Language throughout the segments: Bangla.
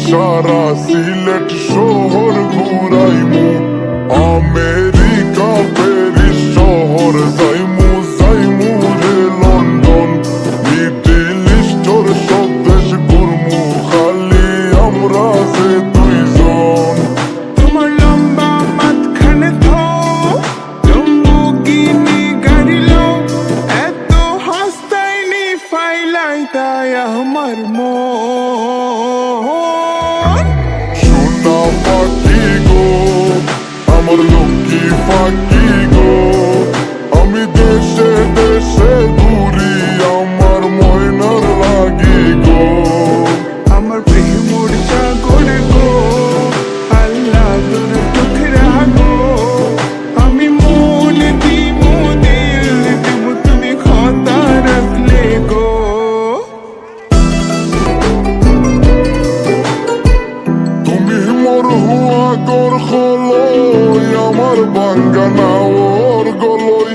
সারা সিলেট শহর ঘুরাইমু, আমেরিকা প্যারিস শহর যাইমু, যাইমু রে লন্ডন, মিডল ইস্টর সব দেশ ঘুরমু, খালি আমরা যে দুইজন। তোমার লম্বা মাঝখানে তো লম্বুগিনি গাড়ি লো, এত হাসতাইনি ফাইলাই তাই আমার মন। সোনা পাখি গো আমার লক্ষ্মী পাখি গো, আমি দেশে দেশে ঘুরি আমার ময়নার লাগি গো। আমার প্রেমর সাগর গো, আল্লাহ তোর টুকরা গো, আমি মন দিমু দিল দিমু তুমি কথা রাখলে গো। তুমি মোর হুয়া গর খলই আমার বাঙ্গানা ওর গলই,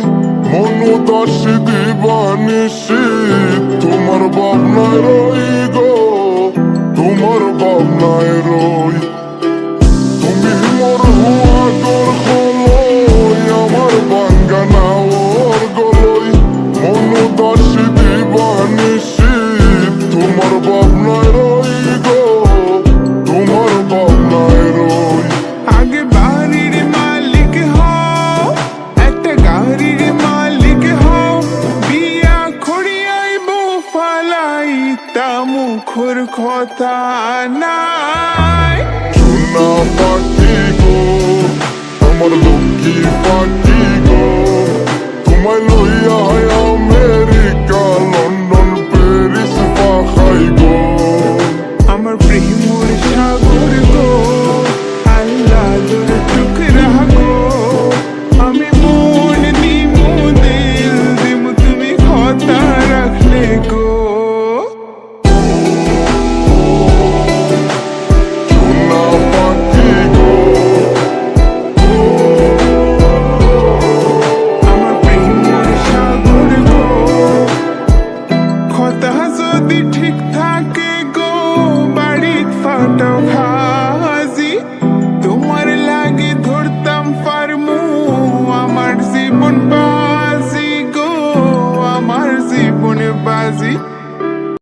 মনু দাসী দিবানিসি তোমার ভাবনায় রই গো, তোমার ভাবনায় রই। তুমি মোর হুয়া গর খলই আমার বাঙ্গানা ওর গলই, মনু দাসী দিবানিসি তোমার ভাবনায় রই গো, তোমার ভাবনায় রই। আগে বাড়ির মালিক হও, একটা গাড়ির মালিক হও, বিয়া খড়িয়াইব ফালাই তা মুখর কথা নাই। সোনা পাখি গো আমার লক্ষ্মী পাখি গো, তোমায়